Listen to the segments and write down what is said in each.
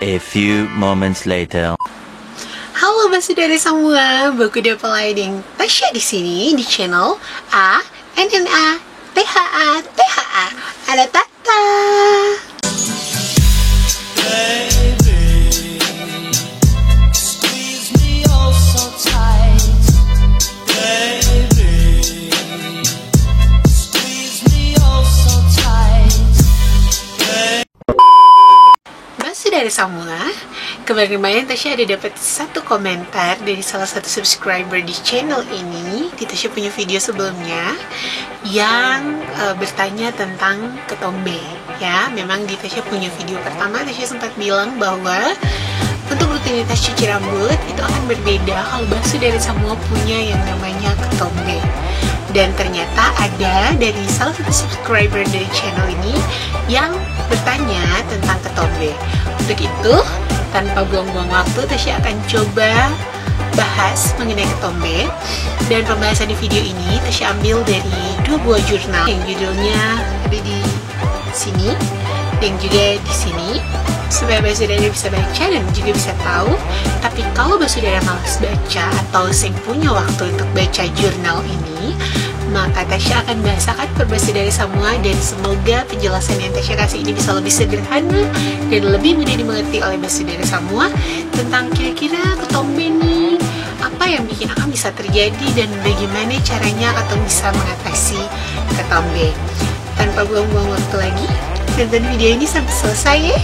A few moments later. Halo saudara semua, baku Dapalaiding Tasya di sini di channel A NNA THA THA. Ada Tata. Saudara semua, kemarin Tasya ada dapat satu komentar dari salah satu subscriber di channel ini di Tasya punya video sebelumnya yang bertanya tentang ketombe. Ya, memang di Tasya punya video pertama Tasya sempat bilang bahwa untuk rutinitas cuci rambut itu akan berbeda kalau saudara semua punya yang namanya ketombe. Dan ternyata ada dari salah satu subscriber dari channel ini yang bertanya tentang ketombe. Untuk itu, tanpa buang-buang waktu, Tasya akan coba bahas mengenai ketombe. Dan pembahasan di video ini Tasya ambil dari dua buah jurnal yang judulnya ada di sini dan juga di sini, supaya saudara bisa baca dan juga bisa tahu. Tapi kalau saudara malas baca atau sing punya waktu untuk baca jurnal ini, maka Tasya akan bahasakan per saudara semua, dan semoga penjelasan yang Tasya kasih ini bisa lebih sederhana dan lebih mudah dimengerti oleh saudara semua tentang kira-kira ketombe nih, apa yang bikin akan bisa terjadi dan bagaimana caranya atau bisa mengatasi ketombe. Tanpa buang-buang waktu lagi, tonton video ini sampai selesai ya.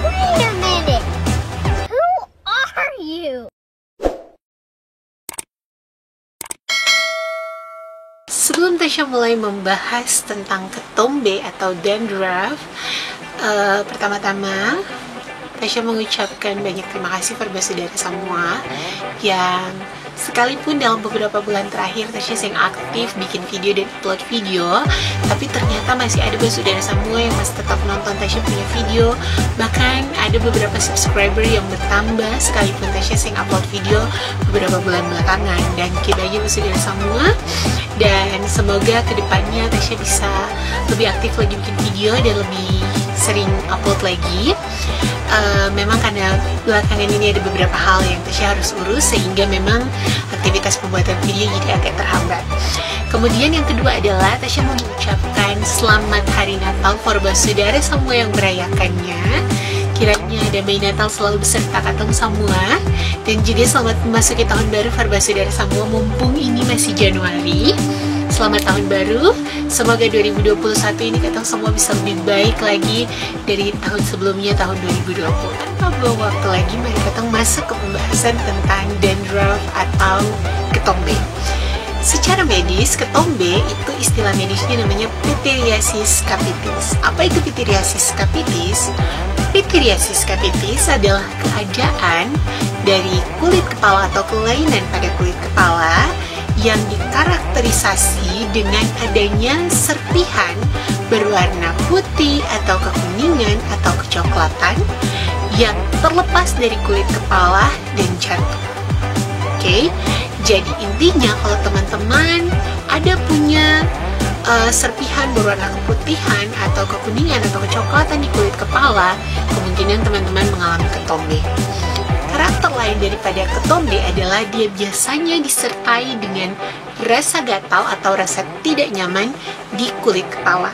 Wait a minute. Who are you? Sebelum Tasya mulai membahas tentang ketombe atau dandruff, pertama-tama Tasya mengucapkan banyak terima kasih kepada saudara semua yang sekalipun dalam beberapa bulan terakhir Tasya sering aktif bikin video dan upload video, tapi ternyata masih ada saudara semua yang masih tetap nonton Tasya punya video. Bahkan ada beberapa subscriber yang bertambah sekalipun Tasya sering upload video beberapa bulan belakangan. Dan kita aja saudara semua, dan semoga kedepannya Tasya bisa lebih aktif lagi bikin video dan lebih sering upload lagi. Memang karena belakangan ini ada beberapa hal yang Tasya harus urus, sehingga memang aktivitas pembuatan video jadi agak terhambat. Kemudian yang kedua adalah Tasya mau mengucapkan selamat hari Natal for saudara semua yang merayakannya. Kiranya damai Natal selalu beserta katong semua, dan juga selamat memasuki tahun baru for saudara semua, mumpung ini masih Januari. Selamat tahun baru, semoga 2021 ini katong semua bisa lebih baik lagi dari tahun sebelumnya, tahun 2020. Tanpa buang waktu lagi, mari katong masuk ke pembahasan tentang dandruff atau ketombe. Secara medis, ketombe itu istilah medisnya namanya pityriasis capitis. Apa itu pityriasis capitis? Pityriasis capitis adalah keadaan dari kulit kepala atau kelainan pada kulit kepala yang dikarakterisasi dengan adanya serpihan berwarna putih atau kekuningan atau kecoklatan yang terlepas dari kulit kepala dan jantung. Oke, jadi intinya kalau teman-teman ada punya serpihan berwarna keputihan atau kekuningan atau kecoklatan di kulit kepala, kemungkinan teman-teman mengalami ketombe. Karakter lain daripada ketombe adalah dia biasanya disertai dengan rasa gatal atau rasa tidak nyaman di kulit kepala.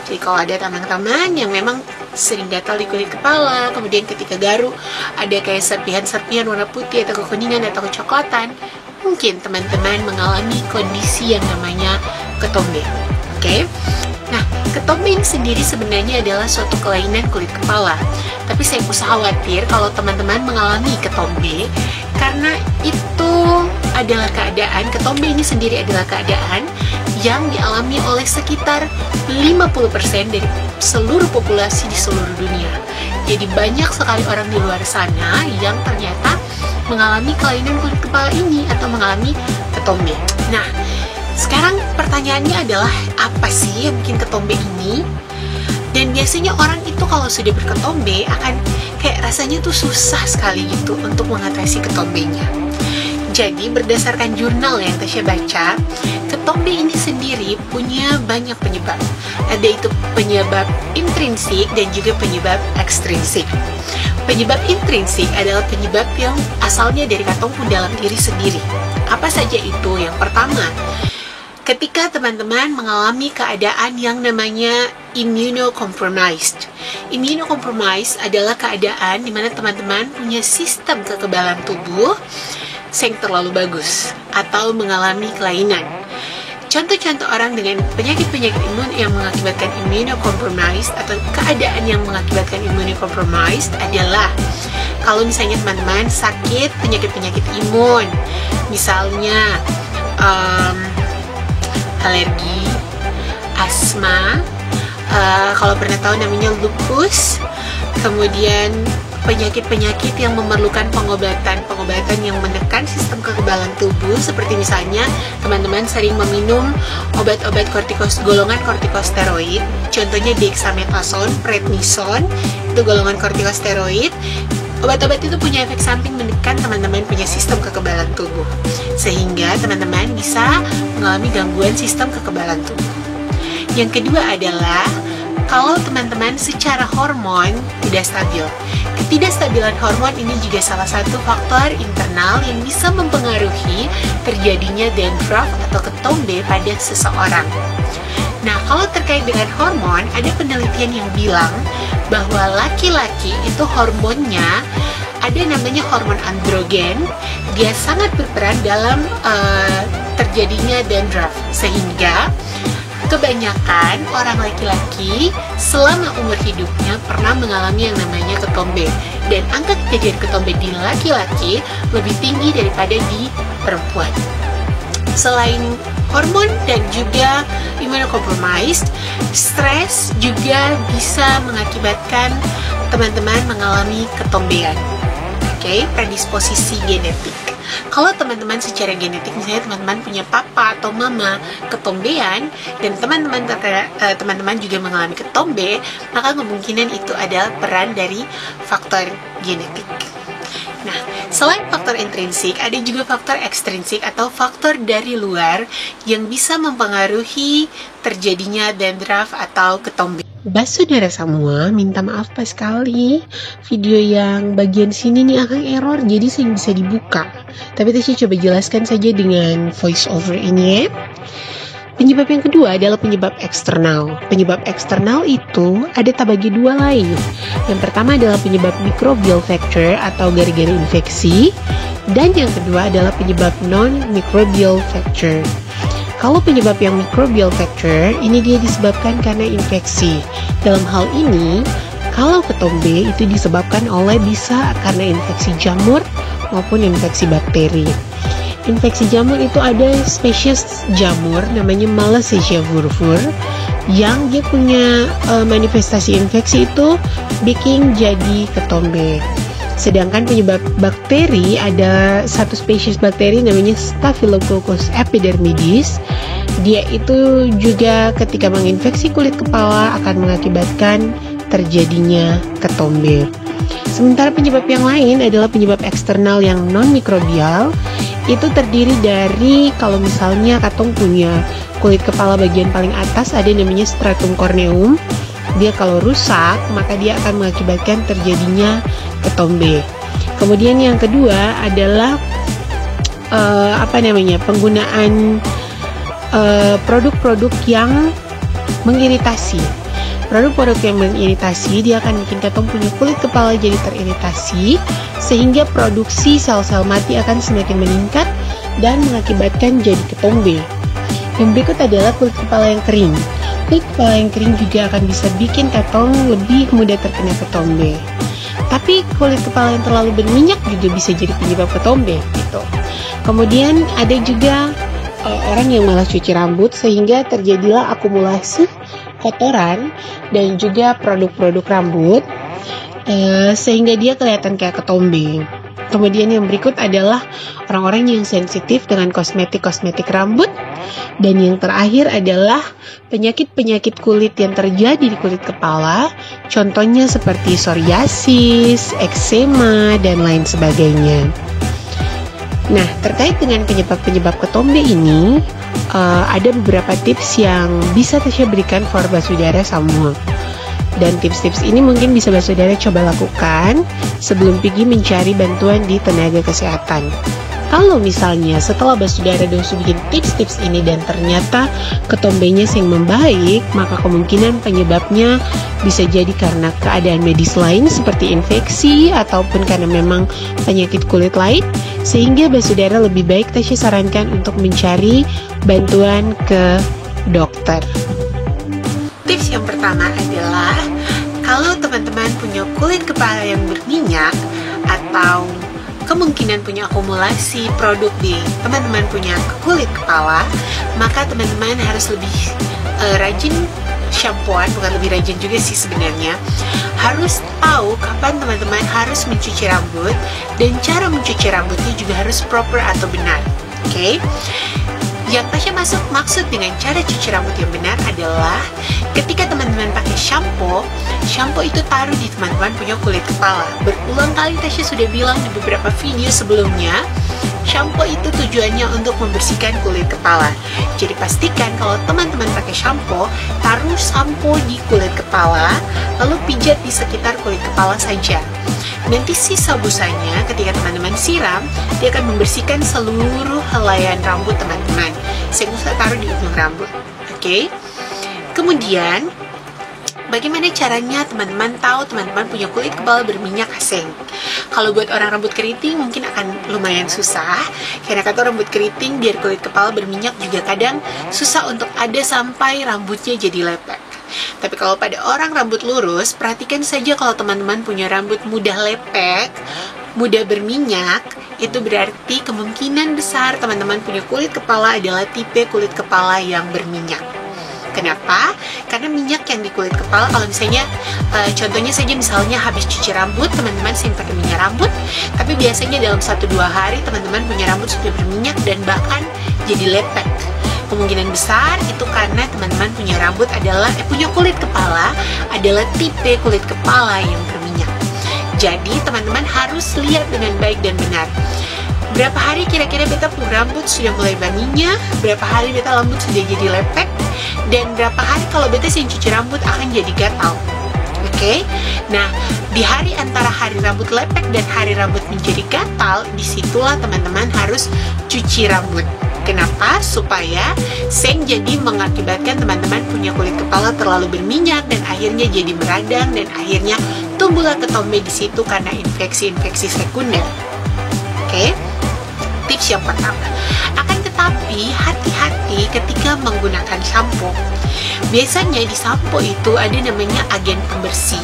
Jadi kalau ada teman-teman yang memang sering gatal di kulit kepala, kemudian ketika garuk ada kayak serpihan-serpihan warna putih atau kekuningan atau kecoklatan, mungkin teman-teman mengalami kondisi yang namanya ketombe. Oke? Nah, ketombe ini sendiri sebenarnya adalah suatu kelainan kulit kepala. Tapi saya usah khawatir kalau teman-teman mengalami ketombe, karena itu adalah keadaan, ketombe ini sendiri adalah keadaan yang dialami oleh sekitar 50% dari seluruh populasi di seluruh dunia. Jadi banyak sekali orang di luar sana yang ternyata mengalami kelainan kulit kepala ini atau mengalami ketombe. Nah, sekarang pertanyaannya adalah apa sih yang bikin ketombe ini? Dan biasanya orang itu kalau sudah berketombe akan kayak rasanya tuh susah sekali gitu untuk mengatasi ketombenya. Jadi berdasarkan jurnal yang Tasya baca, ketombe ini sendiri sendiri punya banyak penyebab. Ada itu penyebab intrinsik dan juga penyebab ekstrinsik. Penyebab intrinsik adalah penyebab yang asalnya dari katong pun dalam diri sendiri. Apa saja itu? Yang pertama, ketika teman-teman mengalami keadaan yang namanya immunocompromised. Immunocompromised adalah keadaan di mana teman-teman punya sistem kekebalan tubuh yang terlalu bagus atau mengalami kelainan. Contoh-contoh orang dengan penyakit-penyakit imun yang mengakibatkan immunocompromised atau keadaan yang mengakibatkan immunocompromised adalah kalau misalnya teman-teman sakit penyakit-penyakit imun, misalnya alergi, asma, kalau pernah tahu namanya lupus, kemudian penyakit-penyakit yang memerlukan pengobatan yang menekan sistem kekebalan tubuh, seperti misalnya teman-teman sering meminum obat-obat golongan kortikosteroid, contohnya dexamethasone, prednison, itu golongan kortikosteroid. Obat-obat itu punya efek samping menekan teman-teman punya sistem kekebalan tubuh, sehingga teman-teman bisa mengalami gangguan sistem kekebalan tubuh. Yang kedua adalah kalau teman-teman secara hormon tidak stabil. Ketidakstabilan hormon ini juga salah satu faktor internal yang bisa mempengaruhi terjadinya dandruff atau ketombe pada seseorang. Nah, kalau terkait dengan hormon, ada penelitian yang bilang bahwa laki-laki itu hormonnya ada namanya hormon androgen. Dia sangat berperan dalam terjadinya dandruff, sehingga kebanyakan orang laki-laki selama umur hidupnya pernah mengalami yang namanya ketombe, dan angka kejadian ketombe di laki-laki lebih tinggi daripada di perempuan. Selain hormon dan juga immunocompromised, stres juga bisa mengakibatkan teman-teman mengalami ketombean. Oke, predisposisi genetik. Kalau teman-teman secara genetik, misalnya teman-teman punya papa atau mama ketombean dan teman-teman juga mengalami ketombe, maka kemungkinan itu adalah peran dari faktor genetik. Nah, selain faktor intrinsik, ada juga faktor ekstrinsik atau faktor dari luar yang bisa mempengaruhi terjadinya dandruff atau ketombe. Saudara semua, minta maaf pas sekali video yang bagian sini nih akan error, jadi saya bisa dibuka. Tapi saya coba jelaskan saja dengan voice over ini ya. Penyebab yang kedua adalah penyebab eksternal. Penyebab eksternal itu ada terbagi dua lain. Yang pertama adalah penyebab microbial factor atau gara-gara infeksi, dan yang kedua adalah penyebab non-microbial factor. Kalau penyebab yang microbial factor, ini dia disebabkan karena infeksi. Dalam hal ini, kalau ketombe itu disebabkan oleh bisa karena infeksi jamur maupun infeksi bakteri. Infeksi jamur itu ada spesies jamur namanya Malassezia furfur yang dia punya manifestasi infeksi itu bikin jadi ketombe. Sedangkan penyebab bakteri, ada satu spesies bakteri namanya Staphylococcus epidermidis. Dia itu juga ketika menginfeksi kulit kepala akan mengakibatkan terjadinya ketombe. Sementara penyebab yang lain adalah penyebab eksternal yang non-mikrobial. Itu terdiri dari, kalau misalnya katong punya kulit kepala bagian paling atas ada namanya stratum corneum. Dia kalau rusak, maka dia akan mengakibatkan terjadinya ketombe. Kemudian yang kedua adalah penggunaan produk-produk yang mengiritasi. Produk-produk yang mengiritasi dia akan bikin katong punya kulit kepala jadi teriritasi, sehingga produksi sel-sel mati akan semakin meningkat dan mengakibatkan jadi ketombe. Yang berikut adalah kulit kepala yang kering. Kulit kepala yang kering juga akan bisa bikin katong lebih mudah terkena ketombe. Tapi kulit kepala yang terlalu berminyak juga bisa jadi penyebab ketombe gitu. Kemudian ada juga orang yang malas cuci rambut sehingga terjadilah akumulasi kotoran dan juga produk-produk rambut sehingga dia kelihatan kayak ketombe. Kemudian yang berikut adalah orang-orang yang sensitif dengan kosmetik rambut. Dan yang terakhir adalah penyakit-penyakit kulit yang terjadi di kulit kepala. Contohnya seperti psoriasis, eksema, dan lain sebagainya. Nah, terkait dengan penyebab-penyebab ketombe ini, ada beberapa tips yang bisa Tasya berikan for basudara semua. Dan tips-tips ini mungkin bisa basudara coba lakukan sebelum pergi mencari bantuan di tenaga kesehatan. Kalau misalnya setelah basudara dosu bikin tips-tips ini dan ternyata ketombenya sing membaik, maka kemungkinan penyebabnya bisa jadi karena keadaan medis lain seperti infeksi ataupun karena memang penyakit kulit lain, sehingga basudara lebih baik Tasya sarankan untuk mencari bantuan ke dokter. Tips yang pertama adalah kalau teman-teman punya kulit kepala yang berminyak atau kemungkinan punya akumulasi produk di teman-teman punya kulit kepala, maka teman-teman harus lebih rajin shampooan, bukan lebih rajin juga sih sebenarnya. Harus tahu kapan teman-teman harus mencuci rambut, dan cara mencuci rambutnya juga harus proper atau benar. Oke? Yang Tasya maksud dengan cara cuci rambut yang benar adalah ketika teman-teman pakai shampoo itu taruh di teman-teman punya kulit kepala. Berulang kali Tasya sudah bilang di beberapa video sebelumnya, shampoo itu tujuannya untuk membersihkan kulit kepala. Jadi pastikan kalau teman-teman pakai shampoo, taruh shampoo di kulit kepala, lalu pijat di sekitar kulit kepala saja. Nanti sisa busanya ketika teman-teman siram, dia akan membersihkan seluruh helaian rambut teman-teman. Saya usah taruh di ujung rambut. Oke? Kemudian, bagaimana caranya teman-teman tahu teman-teman punya kulit kepala berminyak asing? Kalau buat orang rambut keriting mungkin akan lumayan susah, karena kata rambut keriting biar kulit kepala berminyak juga kadang susah untuk ada sampai rambutnya jadi lepek. Tapi kalau pada orang rambut lurus, perhatikan saja kalau teman-teman punya rambut mudah lepek, mudah berminyak, itu berarti kemungkinan besar teman-teman punya kulit kepala adalah tipe kulit kepala yang berminyak. Kenapa? Karena minyak yang di kulit kepala, kalau misalnya contohnya saja misalnya habis cuci rambut, teman-teman sering pakai minyak rambut, tapi biasanya dalam 1-2 hari teman-teman punya rambut sudah berminyak dan bahkan jadi lepek. Kemungkinan besar itu karena teman-teman punya rambut punya kulit kepala adalah tipe kulit kepala yang berminyak. Jadi teman-teman harus lihat dengan baik dan benar. Berapa hari kira-kira beta punya rambut sudah mulai berminyak, berapa hari beta rambut sudah jadi lepek, dan berapa hari kalau beta sering cuci rambut akan jadi gatal. Oke? Nah, di hari antara hari rambut lepek dan hari rambut menjadi gatal, disitulah teman-teman harus cuci rambut. Kenapa? Supaya seng jadi mengakibatkan teman-teman punya kulit kepala terlalu berminyak dan akhirnya jadi meradang dan akhirnya tumbuhlah ketombe di situ karena infeksi-infeksi sekunder. Oke? Tips yang pertama. Akan tetapi hati-hati ketika menggunakan shampoo. Biasanya di shampoo itu ada namanya agen pembersih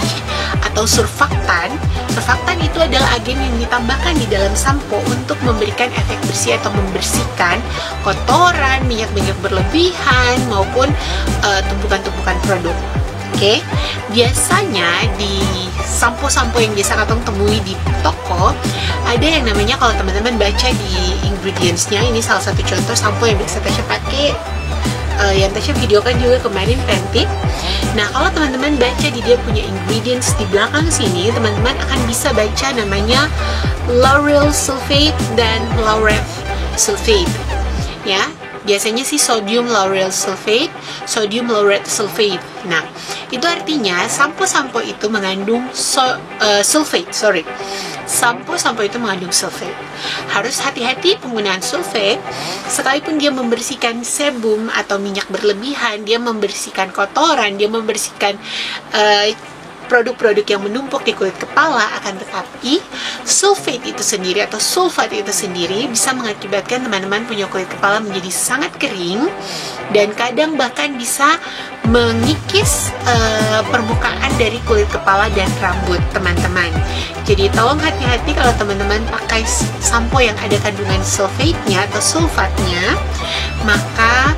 atau surfaktan. Surfaktan itu adalah agen yang ditambahkan di dalam shampoo untuk memberikan efek bersih atau membersihkan kotoran, minyak-minyak berlebihan maupun tumpukan-tumpukan produk. Oke, biasanya di sampo-sampo yang biasa katong temui di toko ada yang namanya, kalau teman-teman baca di ingredients-nya, ini salah satu contoh sampo yang biasa Tasya pakai, yang Tasya videokan juga kemarin, Fenty. Nah, kalau teman-teman baca di dia punya ingredients di belakang sini, teman-teman akan bisa baca namanya lauryl sulfate dan laureth sulfate. Ya, biasanya sih sodium lauryl sulfate, sodium laureth sulfate. Nah, itu artinya sampo-sampo itu mengandung sulfate. Sampo itu mengandung sulfate. Harus hati-hati penggunaan sulfate. Sekalipun dia membersihkan sebum atau minyak berlebihan, dia membersihkan kotoran, dia membersihkan produk-produk yang menumpuk di kulit kepala, akan tetapi sulfate itu sendiri atau sulfat itu sendiri bisa mengakibatkan teman-teman punya kulit kepala menjadi sangat kering dan kadang bahkan bisa mengikis permukaan dari kulit kepala dan rambut teman-teman. Jadi tolong hati-hati kalau teman-teman pakai sampo yang ada kandungan sulfate-nya atau sulfatnya, maka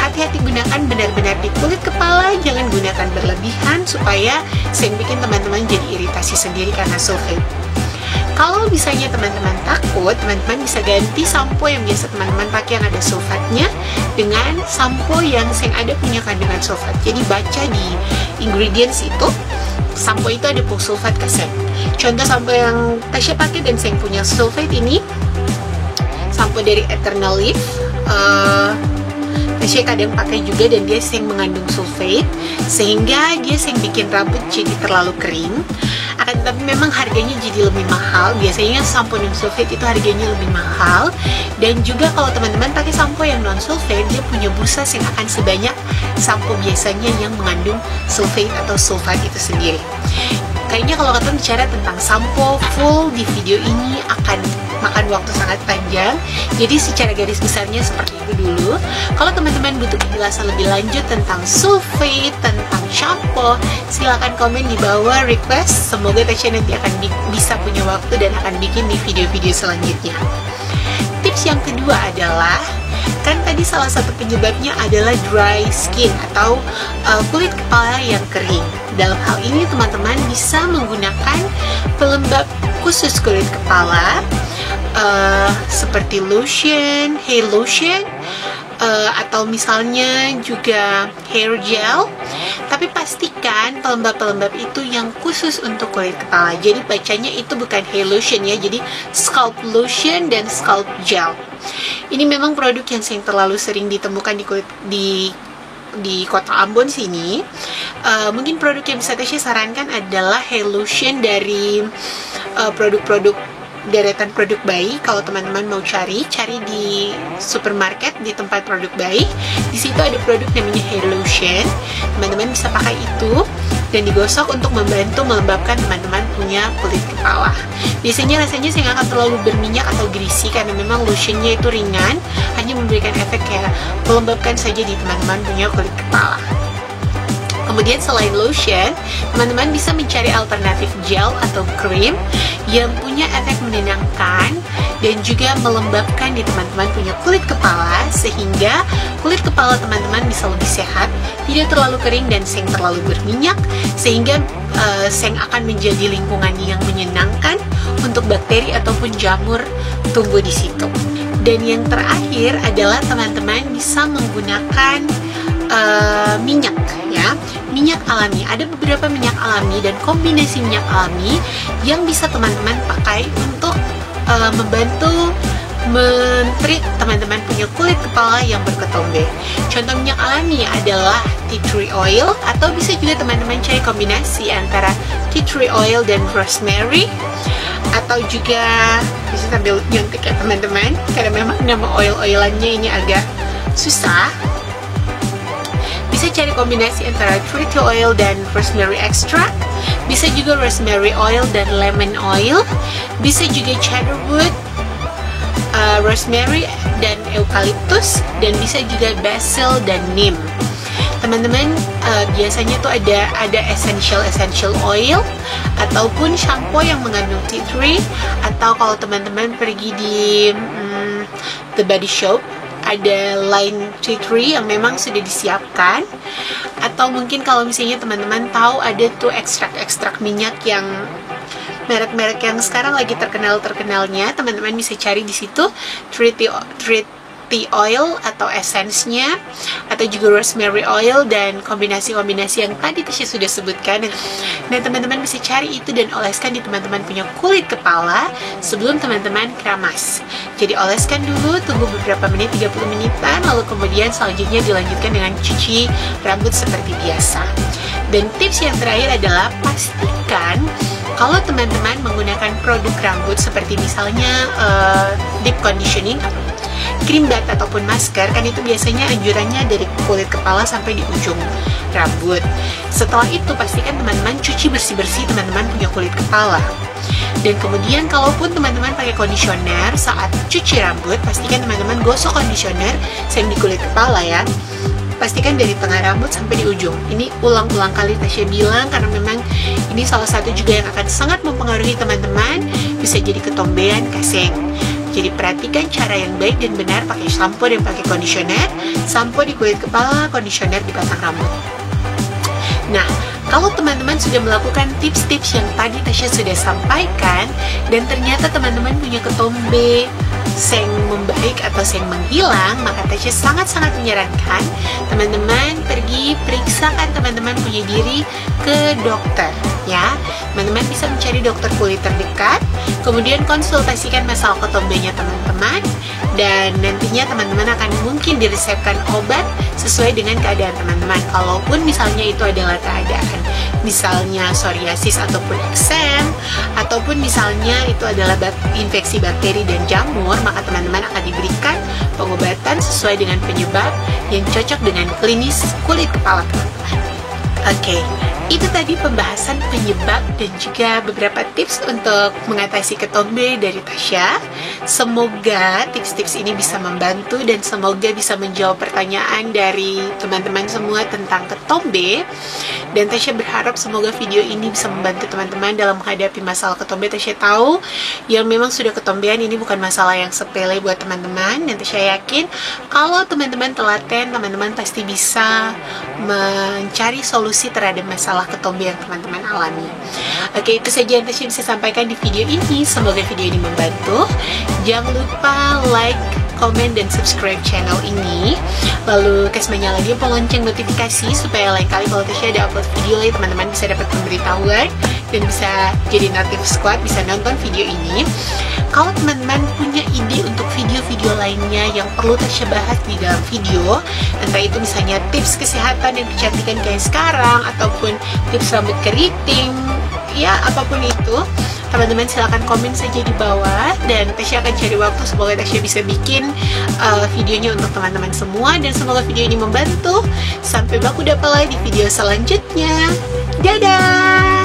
hati-hati gunakan benar-benar di kulit kepala, jangan gunakan berlebihan supaya sering bikin teman-teman jadi iritasi sendiri karena sulfate. Kalau misalnya teman-teman takut, teman-teman bisa ganti sampo yang biasa teman-teman pakai yang ada sulfatnya dengan sampo yang sering ada punya kandungan sulfat. Jadi baca di ingredients itu, sampo itu ada sulfat kaset. Contoh sampo yang Tasya pakai dan sering punya sulfate ini, sampo dari Eternal Leaf, Tasya kadang pakai juga dan dia sering mengandung sulfate, sehingga dia sering bikin rambut jadi terlalu kering. Akan tetapi memang harganya jadi lebih mahal. Biasanya sampo non sulfate itu harganya lebih mahal. Dan juga kalau teman-teman pakai sampo yang non sulfate, dia punya busa yang akan sebanyak sampo biasanya yang mengandung sulfate atau sulfat itu sendiri. Kayaknya kalau kalian bicara tentang sampo full di video ini akan makan waktu sangat panjang. Jadi secara garis besarnya seperti itu dulu. Kalau teman-teman butuh penjelasan lebih lanjut tentang sulfate, tentang shampoo, silakan komen di bawah request. Semoga Tasya nanti akan bisa punya waktu dan akan bikin di video-video selanjutnya. Tips yang kedua adalah, kan tadi salah satu penyebabnya adalah dry skin atau kulit kepala yang kering. Dalam hal ini teman-teman bisa menggunakan pelembab khusus kulit kepala seperti lotion, hair lotion, atau misalnya juga hair gel. Tapi pastikan pelembab-pelembab itu yang khusus untuk kulit kepala. Jadi bacanya itu bukan hair lotion ya, jadi scalp lotion dan scalp gel. Ini memang produk yang terlalu sering ditemukan di kota Ambon sini. Mungkin produk yang bisa Tasya sarankan adalah hair lotion dari produk-produk deretan produk bayi. Kalau teman-teman mau cari di supermarket, di tempat produk bayi, di situ ada produk namanya hair lotion. Teman-teman bisa pakai itu dan digosok untuk membantu melembabkan teman-teman punya kulit kepala. Biasanya rasanya nggak akan terlalu berminyak atau greasy karena memang lotionnya itu ringan, hanya memberikan efek kayak melembabkan saja di teman-teman punya kulit kepala. Kemudian selain lotion, teman-teman bisa mencari alternatif gel atau krim yang punya efek menenangkan dan juga melembabkan di teman-teman punya kulit kepala, sehingga kulit kepala teman-teman bisa lebih sehat, tidak terlalu kering dan seng terlalu berminyak, sehingga seng akan menjadi lingkungan yang menyenangkan untuk bakteri ataupun jamur tumbuh di situ. Dan yang terakhir adalah teman-teman bisa menggunakan minyak ya, minyak alami. Ada beberapa minyak alami dan kombinasi minyak alami yang bisa teman-teman pakai untuk membantu men-treat teman-teman punya kulit kepala yang berketombe. Contoh minyak alami adalah tea tree oil, atau bisa juga teman-teman cari kombinasi antara tea tree oil dan rosemary, atau juga bisa sambil nyuntik ya teman-teman, karena memang nama oil-oilannya ini agak susah. Bisa cari kombinasi antara tree oil dan rosemary extract, bisa juga rosemary oil dan lemon oil, bisa juga cedarwood, rosemary dan eucalyptus, dan bisa juga basil dan neem. Teman-teman, biasanya tuh ada essential oil ataupun shampoo yang mengandung tea tree, atau kalau teman-teman pergi di The Body Shop ada line tea tree yang memang sudah disiapkan. Atau mungkin kalau misalnya teman-teman tahu ada tuh ekstrak minyak yang merek-merek yang sekarang lagi terkenalnya, teman-teman bisa cari di situ tree tea oil atau essence-nya, atau juga rosemary oil dan kombinasi-kombinasi yang tadi Tasya sudah sebutkan. Nah, teman-teman bisa cari itu dan oleskan di teman-teman punya kulit kepala sebelum teman-teman keramas. Jadi oleskan dulu, tunggu beberapa menit, 30 menitan, lalu kemudian selanjutnya dilanjutkan dengan cuci rambut seperti biasa. Dan tips yang terakhir adalah pastikan kalau teman-teman menggunakan produk rambut seperti misalnya deep conditioning, krim bat ataupun masker, kan itu biasanya anjurannya dari kulit kepala sampai di ujung rambut. Setelah itu pastikan teman-teman cuci bersih-bersih teman-teman punya kulit kepala. Dan kemudian kalaupun teman-teman pakai conditioner saat cuci rambut, pastikan teman-teman gosok conditioner yang di kulit kepala ya. Pastikan dari tengah rambut sampai di ujung. Ini ulang-ulang kali Tasya bilang karena memang ini salah satu juga yang akan sangat mempengaruhi teman-teman, bisa jadi ketombean, kaseng. Jadi perhatikan cara yang baik dan benar pakai shampoo dan pakai conditioner. Shampoo di kulit kepala, conditioner di batang rambut. Nah, kalau teman-teman sudah melakukan tips-tips yang tadi Tasya sudah sampaikan dan ternyata teman-teman punya ketombe seng membaik atau seng menghilang, maka Tasya sangat-sangat menyarankan teman-teman pergi periksakan teman-teman punya diri ke dokter ya. Teman-teman bisa mencari dokter kulit terdekat, kemudian konsultasikan masalah ketombenya teman-teman, dan nantinya teman-teman akan mungkin diresepkan obat sesuai dengan keadaan teman-teman. Kalaupun misalnya itu adalah keadaan misalnya psoriasis ataupun eksem, ataupun misalnya itu adalah infeksi bakteri dan jamur, maka teman-teman akan diberikan pengobatan sesuai dengan penyebab yang cocok dengan klinis kulit kepala teman-teman. Oke, itu tadi pembahasan penyebab dan juga beberapa tips untuk mengatasi ketombe dari Tasya. Semoga tips-tips ini bisa membantu dan semoga bisa menjawab pertanyaan dari teman-teman semua tentang ketombe. Dan Tasya berharap semoga video ini bisa membantu teman-teman dalam menghadapi masalah ketombe. Tasya tahu yang memang sudah ketombean ini bukan masalah yang sepele buat teman-teman, dan Tasya yakin kalau teman-teman telaten, teman-teman pasti bisa mencari solusi terhadap masalah ketombe yang teman-teman alami. Oke, itu saja yang Tasya bisa sampaikan di video ini. Semoga video ini membantu. Jangan lupa like, komen, dan subscribe channel ini. Lalu kasih nyala dia lonceng notifikasi supaya lain kali kalau Tasya ada upload video lagi, teman-teman bisa dapat pemberitahuan dan bisa jadi notif squad, bisa nonton video ini. Kalau teman-teman punya ide untuk video-video lainnya yang perlu Tasya bahas di dalam video, entah itu misalnya tips kesehatan dan kecantikan kayak sekarang, ataupun tips rambut keriting, ya apapun itu, teman-teman silahkan komen saja di bawah dan Tasya akan cari waktu. Semoga Tasya bisa bikin videonya untuk teman-teman semua, dan semoga video ini membantu. Sampai baku dapat lagi di video selanjutnya. Dadah!